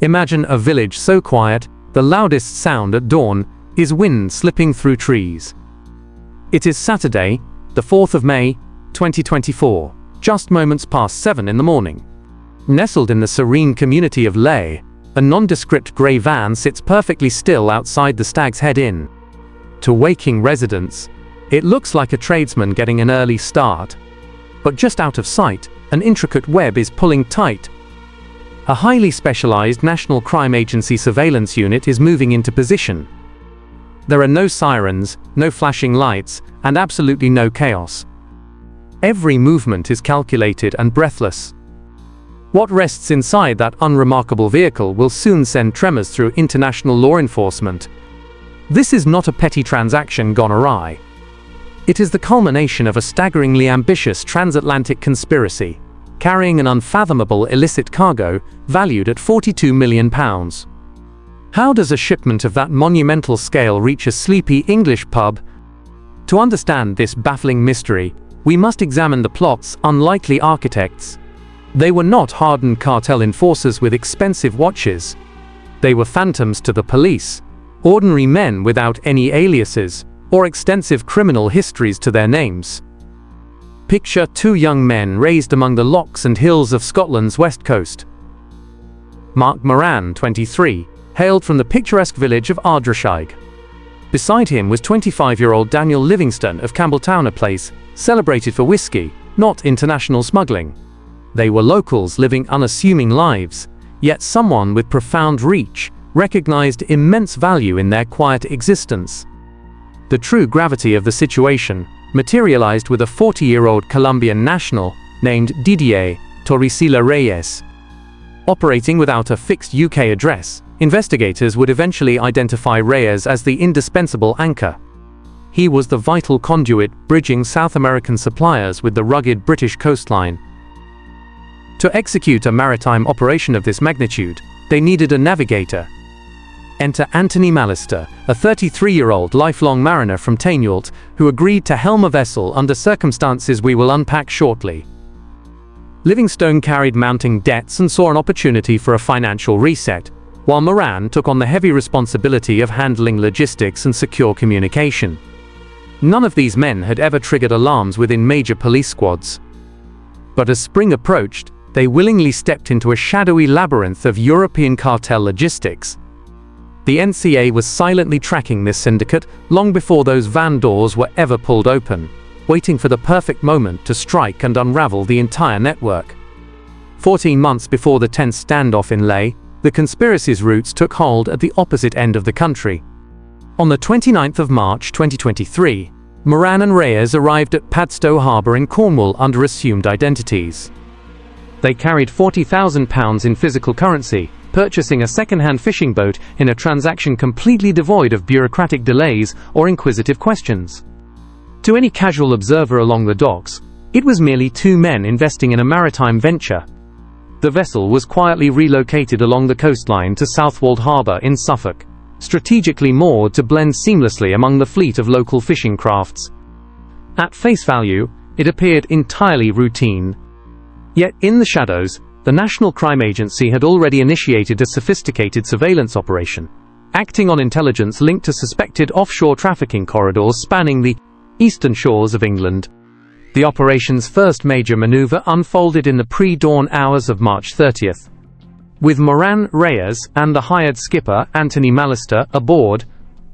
Imagine a village so quiet, the loudest sound at dawn is wind slipping through trees. It is Saturday, the 4th of May, 2024, just moments past 7 in the morning. Nestled in the serene community of Ley, a nondescript grey van sits perfectly still outside the Stag's Head Inn. To waking residents, it looks like a tradesman getting an early start. But just out of sight, an intricate web is pulling tight. A highly specialized National Crime Agency surveillance unit is moving into position. There are no sirens, no flashing lights, and absolutely no chaos. Every movement is calculated and breathless. What rests inside that unremarkable vehicle will soon send tremors through international law enforcement. This is not a petty transaction gone awry. It is the culmination of a staggeringly ambitious transatlantic conspiracy, carrying an unfathomable illicit cargo valued at £42 million. How does a shipment of that monumental scale reach a sleepy English pub? To understand this baffling mystery, we must examine the plot's unlikely architects. They were not hardened cartel enforcers with expensive watches. They were phantoms to the police, ordinary men without any aliases or extensive criminal histories to their names. Picture two young men raised among the lochs and hills of Scotland's west coast. Mark Moran, 23, hailed from the picturesque village of Ardrishaig. Beside him was 25-year-old Daniel Livingston of Campbelltown, a place celebrated for whiskey, not international smuggling. They were locals living unassuming lives, yet someone with profound reach recognized immense value in their quiet existence. The true gravity of the situation materialized with a 40-year-old Colombian national named Didier Torrecilla Reyes. Operating without a fixed UK address, investigators would eventually identify Reyes as the indispensable anchor. He was the vital conduit bridging South American suppliers with the rugged British coastline. To execute a maritime operation of this magnitude, they needed a navigator. Enter Anthony Mallister, a 33-year-old lifelong mariner from Taignalt, who agreed to helm a vessel under circumstances we will unpack shortly. Livingstone carried mounting debts and saw an opportunity for a financial reset, while Moran took on the heavy responsibility of handling logistics and secure communication. None of these men had ever triggered alarms within major police squads. But as spring approached, they willingly stepped into a shadowy labyrinth of European cartel logistics. The NCA was silently tracking this syndicate long before those van doors were ever pulled open, waiting for the perfect moment to strike and unravel the entire network. 14 months before the tense standoff in Ley, the conspiracy's roots took hold at the opposite end of the country. On the 29th of March 2023, Moran and Reyes arrived at Padstow Harbour in Cornwall under assumed identities. They carried £40,000 in physical currency, purchasing a second-hand fishing boat in a transaction completely devoid of bureaucratic delays or inquisitive questions. To any casual observer along the docks, it was merely two men investing in a maritime venture. The vessel was quietly relocated along the coastline to Southwold Harbour in Suffolk, strategically moored to blend seamlessly among the fleet of local fishing crafts. At face value, it appeared entirely routine. Yet in the shadows, the National Crime Agency had already initiated a sophisticated surveillance operation, acting on intelligence linked to suspected offshore trafficking corridors spanning the eastern shores of England. The operation's first major maneuver unfolded in the pre-dawn hours of March 30th. With Moran, Reyes, and the hired skipper, Anthony Mallister, aboard,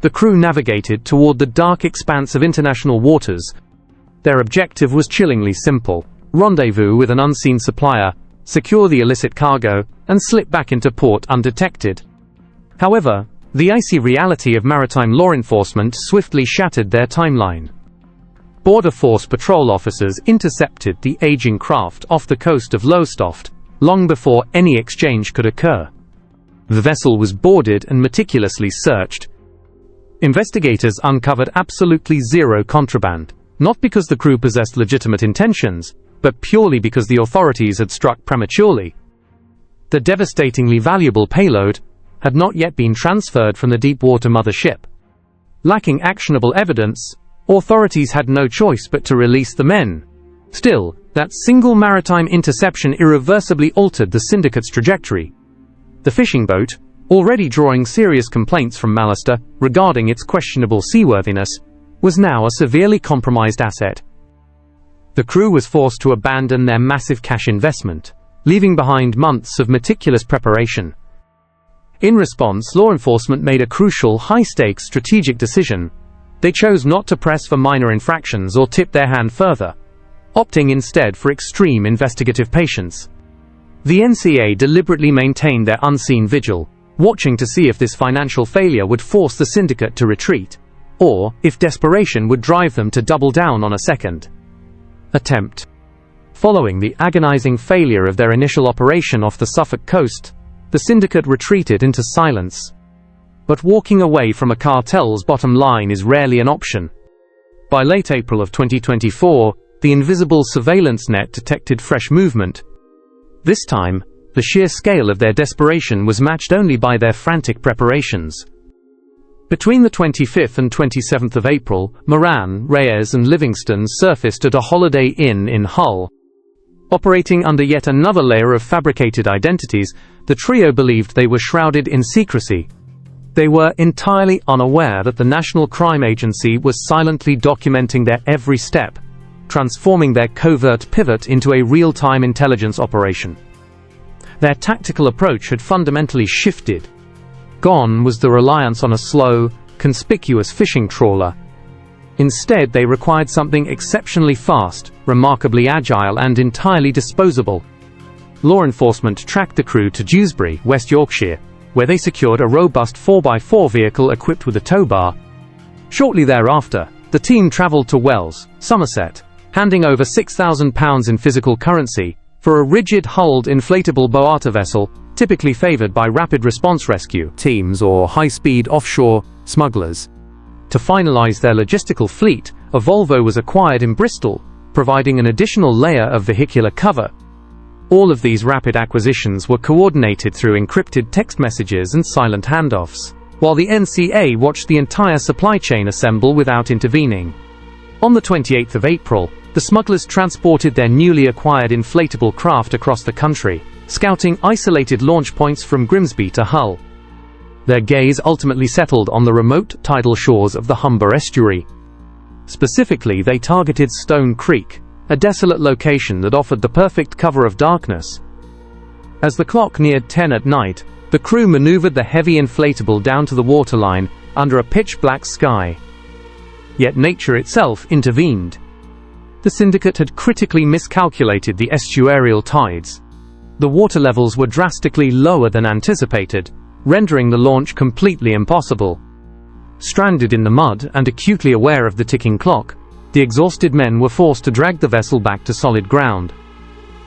the crew navigated toward the dark expanse of international waters. Their objective was chillingly simple: rendezvous with an unseen supplier, secure the illicit cargo, and slip back into port undetected. However, the icy reality of maritime law enforcement swiftly shattered their timeline. Border Force patrol officers intercepted the aging craft off the coast of Lowestoft long before any exchange could occur. The vessel was boarded and meticulously searched. Investigators uncovered absolutely zero contraband, not because the crew possessed legitimate intentions, but purely because the authorities had struck prematurely. The devastatingly valuable payload had not yet been transferred from the deep-water mothership. Lacking actionable evidence, authorities had no choice but to release the men. Still, that single maritime interception irreversibly altered the syndicate's trajectory. The fishing boat, already drawing serious complaints from Malloster regarding its questionable seaworthiness, was now a severely compromised asset. The crew was forced to abandon their massive cash investment, leaving behind months of meticulous preparation. In response, law enforcement made a crucial, high-stakes strategic decision. They chose not to press for minor infractions or tip their hand further, opting instead for extreme investigative patience. The NCA deliberately maintained their unseen vigil, watching to see if this financial failure would force the syndicate to retreat, or if desperation would drive them to double down on a second attempt. Following the agonizing failure of their initial operation off the Suffolk coast, the syndicate retreated into silence. But walking away from a cartel's bottom line is rarely an option. By late April of 2024, the invisible surveillance net detected fresh movement. This time, the sheer scale of their desperation was matched only by their frantic preparations. Between the 25th and 27th of April, Moran, Reyes and Livingston surfaced at a Holiday Inn in Hull. Operating under yet another layer of fabricated identities, the trio believed they were shrouded in secrecy. They were entirely unaware that the National Crime Agency was silently documenting their every step, transforming their covert pivot into a real-time intelligence operation. Their tactical approach had fundamentally shifted. Gone was the reliance on a slow, conspicuous fishing trawler. Instead, they required something exceptionally fast, remarkably agile, and entirely disposable. Law enforcement tracked the crew to Dewsbury, West Yorkshire, where they secured a robust 4x4 vehicle equipped with a tow bar. Shortly thereafter, the team travelled to Wells, Somerset, handing over £6,000 in physical currency for a rigid-hulled inflatable boata vessel, typically favoured by rapid response rescue teams or high-speed offshore smugglers. To finalise their logistical fleet, a Volvo was acquired in Bristol, providing an additional layer of vehicular cover. All of these rapid acquisitions were coordinated through encrypted text messages and silent handoffs, while the NCA watched the entire supply chain assemble without intervening. On the 28th of April, the smugglers transported their newly acquired inflatable craft across the country, scouting isolated launch points from Grimsby to Hull. Their gaze ultimately settled on the remote tidal shores of the Humber Estuary. Specifically, they targeted Stone Creek, a desolate location that offered the perfect cover of darkness. As the clock neared 10 at night, the crew maneuvered the heavy inflatable down to the waterline under a pitch-black sky. Yet nature itself intervened. The syndicate had critically miscalculated the estuarial tides. The water levels were drastically lower than anticipated, rendering the launch completely impossible. Stranded in the mud and acutely aware of the ticking clock, the exhausted men were forced to drag the vessel back to solid ground.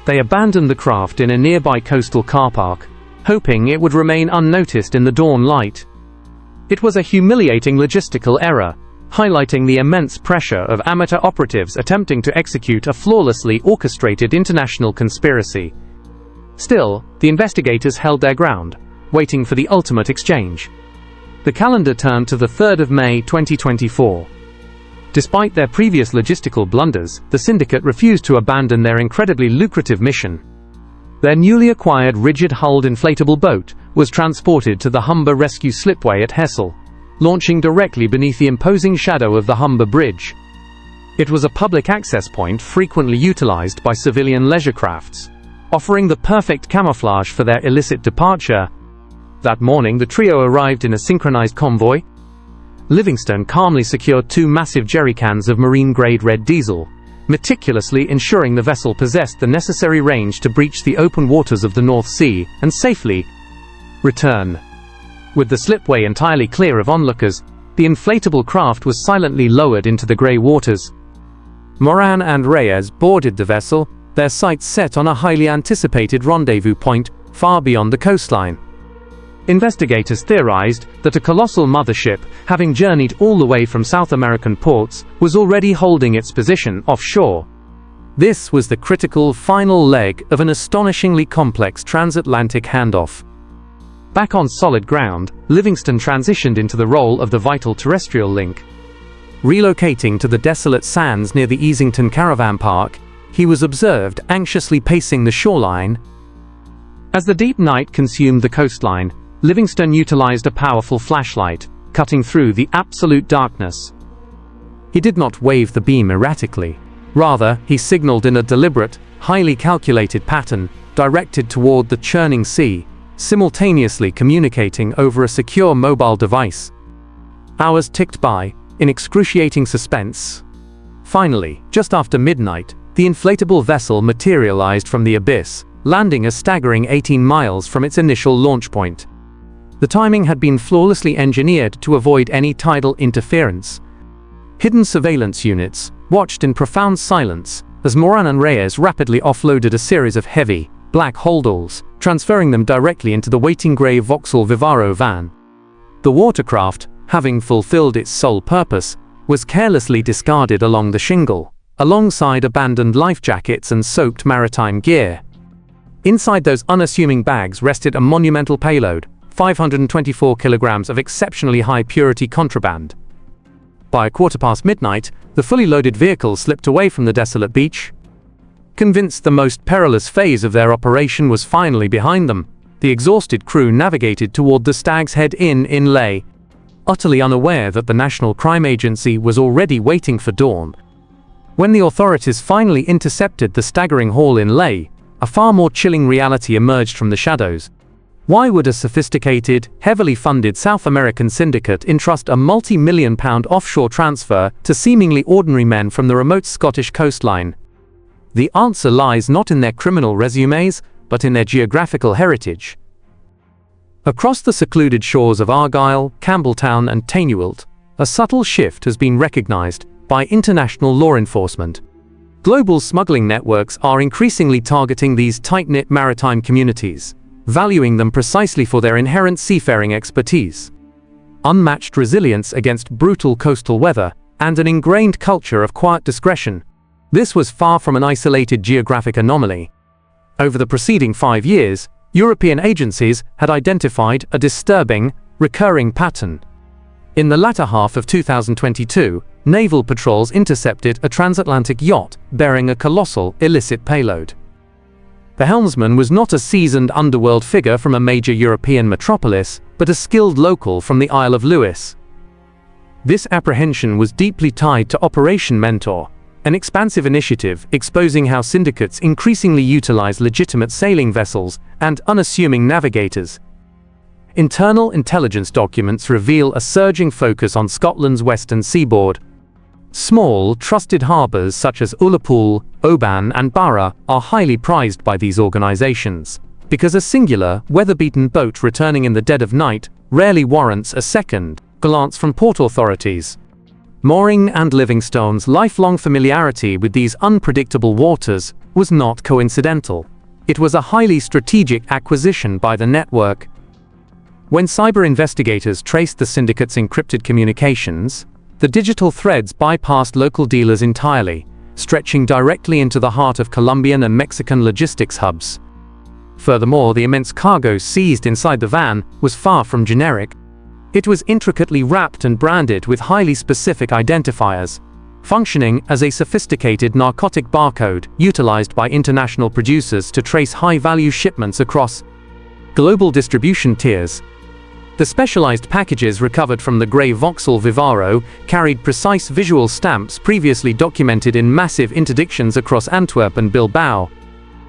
They abandoned the craft in a nearby coastal car park, hoping it would remain unnoticed in the dawn light. It was a humiliating logistical error, highlighting the immense pressure of amateur operatives attempting to execute a flawlessly orchestrated international conspiracy. Still, the investigators held their ground, waiting for the ultimate exchange. The calendar turned to the 3rd of May 2024. Despite their previous logistical blunders, the syndicate refused to abandon their incredibly lucrative mission. Their newly acquired rigid-hulled inflatable boat was transported to the Humber Rescue Slipway at Hessel, launching directly beneath the imposing shadow of the Humber Bridge. It was a public access point frequently utilized by civilian leisure crafts, offering the perfect camouflage for their illicit departure. That morning, the trio arrived in a synchronized convoy. Livingston calmly secured 2 massive jerrycans of marine-grade red diesel, meticulously ensuring the vessel possessed the necessary range to breach the open waters of the North Sea and safely return. With the slipway entirely clear of onlookers, the inflatable craft was silently lowered into the grey waters. Moran and Reyes boarded the vessel, their sights set on a highly anticipated rendezvous point far beyond the coastline. Investigators theorized that a colossal mothership, having journeyed all the way from South American ports, was already holding its position offshore. This was the critical final leg of an astonishingly complex transatlantic handoff. Back on solid ground, Livingston transitioned into the role of the vital terrestrial link. Relocating to the desolate sands near the Easington Caravan Park, he was observed anxiously pacing the shoreline. As the deep night consumed the coastline, Livingstone utilized a powerful flashlight, cutting through the absolute darkness. He did not wave the beam erratically. Rather, he signaled in a deliberate, highly calculated pattern, directed toward the churning sea, simultaneously communicating over a secure mobile device. Hours ticked by, in excruciating suspense. Finally, just after midnight, the inflatable vessel materialized from the abyss, landing a staggering 18 miles from its initial launch point. The timing had been flawlessly engineered to avoid any tidal interference. Hidden surveillance units watched in profound silence as Moran and Reyes rapidly offloaded a series of heavy, black holdalls, transferring them directly into the waiting grey Vauxhall Vivaro van. The watercraft, having fulfilled its sole purpose, was carelessly discarded along the shingle, alongside abandoned life jackets and soaked maritime gear. Inside those unassuming bags rested a monumental payload, 524 kilograms of exceptionally high purity contraband. By 1:15 midnight, the fully loaded vehicle slipped away from the desolate beach. Convinced the most perilous phase of their operation was finally behind them, the exhausted crew navigated toward the Stag's Head Inn in Leigh, utterly unaware that the National Crime Agency was already waiting for dawn. When the authorities finally intercepted the staggering haul in Leigh, a far more chilling reality emerged from the shadows. Why would a sophisticated, heavily funded South American syndicate entrust a multi-million-pound offshore transfer to seemingly ordinary men from the remote Scottish coastline? The answer lies not in their criminal resumes, but in their geographical heritage. Across the secluded shores of Argyll, Campbelltown and Teignmouth, a subtle shift has been recognized by international law enforcement. Global smuggling networks are increasingly targeting these tight-knit maritime communities, valuing them precisely for their inherent seafaring expertise, unmatched resilience against brutal coastal weather, and an ingrained culture of quiet discretion. This was far from an isolated geographic anomaly. Over the preceding 5 years, European agencies had identified a disturbing, recurring pattern. In the latter half of 2022, naval patrols intercepted a transatlantic yacht bearing a colossal, illicit payload. The helmsman was not a seasoned underworld figure from a major European metropolis, but a skilled local from the Isle of Lewis. This apprehension was deeply tied to Operation Mentor, an expansive initiative exposing how syndicates increasingly utilize legitimate sailing vessels and unassuming navigators. Internal intelligence documents reveal a surging focus on Scotland's western seaboard. Small, trusted harbours such as Ullapool, Oban and Barra are highly prized by these organisations, because a singular, weather-beaten boat returning in the dead of night rarely warrants a second glance from port authorities. Moring and Livingstone's lifelong familiarity with these unpredictable waters was not coincidental. It was a highly strategic acquisition by the network. When cyber investigators traced the syndicate's encrypted communications, the digital threads bypassed local dealers entirely, stretching directly into the heart of Colombian and Mexican logistics hubs. Furthermore, the immense cargo seized inside the van was far from generic. It was intricately wrapped and branded with highly specific identifiers, functioning as a sophisticated narcotic barcode utilized by international producers to trace high-value shipments across global distribution tiers. The specialized packages recovered from the grey Vauxhall Vivaro carried precise visual stamps previously documented in massive interdictions across Antwerp and Bilbao.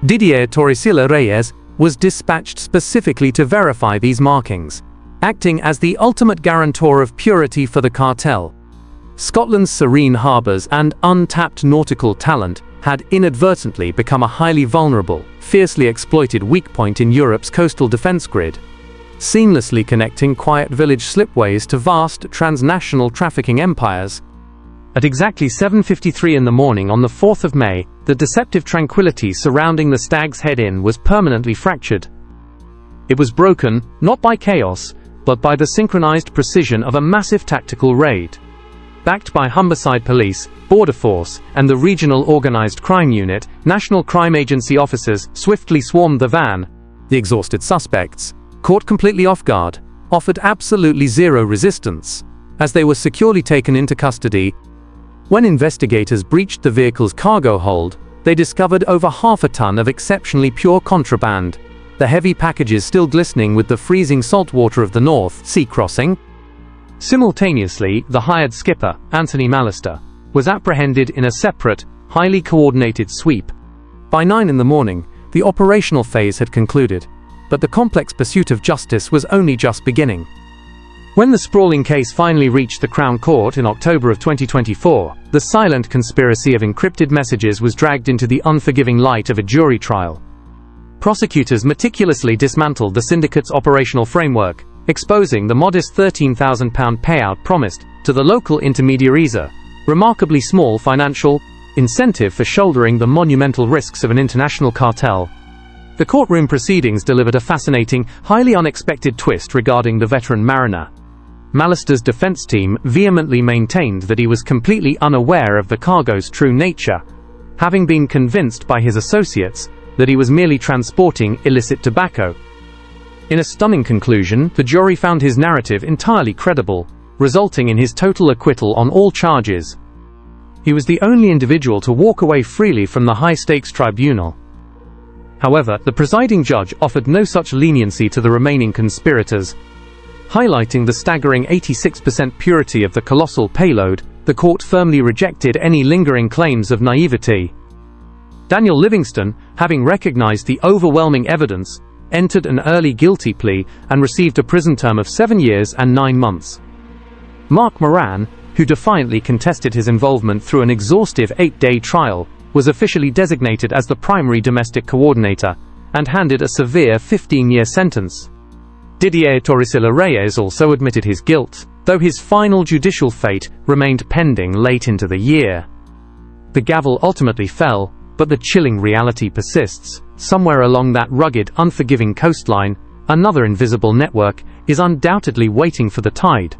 Didier Torrecilla Reyes was dispatched specifically to verify these markings, acting as the ultimate guarantor of purity for the cartel. Scotland's serene harbours and untapped nautical talent had inadvertently become a highly vulnerable, fiercely exploited weak point in Europe's coastal defence grid, seamlessly connecting quiet village slipways to vast transnational trafficking empires. At exactly 7:53 in the morning on the 4th of May, the deceptive tranquility surrounding the Stag's Head Inn was permanently fractured. It was broken, not by chaos, but by the synchronized precision of a massive tactical raid. Backed by Humberside Police, Border Force, and the Regional Organized Crime Unit, National Crime Agency officers swiftly swarmed the van. The exhausted suspects, caught completely off guard, offered absolutely zero resistance, as they were securely taken into custody. When investigators breached the vehicle's cargo hold, they discovered over half a ton of exceptionally pure contraband, the heavy packages still glistening with the freezing salt water of the North Sea crossing. Simultaneously, the hired skipper, Anthony Mallister, was apprehended in a separate, highly coordinated sweep. By 9 in the morning, the operational phase had concluded, but the complex pursuit of justice was only just beginning. When the sprawling case finally reached the Crown Court in October of 2024, the silent conspiracy of encrypted messages was dragged into the unforgiving light of a jury trial. Prosecutors meticulously dismantled the syndicate's operational framework, exposing the modest £13,000 payout promised to the local intermediaries, a remarkably small financial incentive for shouldering the monumental risks of an international cartel. The courtroom proceedings delivered a fascinating, highly unexpected twist regarding the veteran mariner. Mallister's defense team vehemently maintained that he was completely unaware of the cargo's true nature, having been convinced by his associates that he was merely transporting illicit tobacco. In a stunning conclusion, the jury found his narrative entirely credible, resulting in his total acquittal on all charges. He was the only individual to walk away freely from the high-stakes tribunal. However, the presiding judge offered no such leniency to the remaining conspirators. Highlighting the staggering 86% purity of the colossal payload, the court firmly rejected any lingering claims of naivety. Daniel Livingston, having recognized the overwhelming evidence, entered an early guilty plea and received a prison term of 7 years and 9 months. Mark Moran, who defiantly contested his involvement through an exhaustive 8-day trial, was officially designated as the primary domestic coordinator and handed a severe 15-year sentence. Didier Torrecilla Reyes also admitted his guilt, though his final judicial fate remained pending late into the year. The gavel ultimately fell, but the chilling reality persists. Somewhere along that rugged, unforgiving coastline, another invisible network is undoubtedly waiting for the tide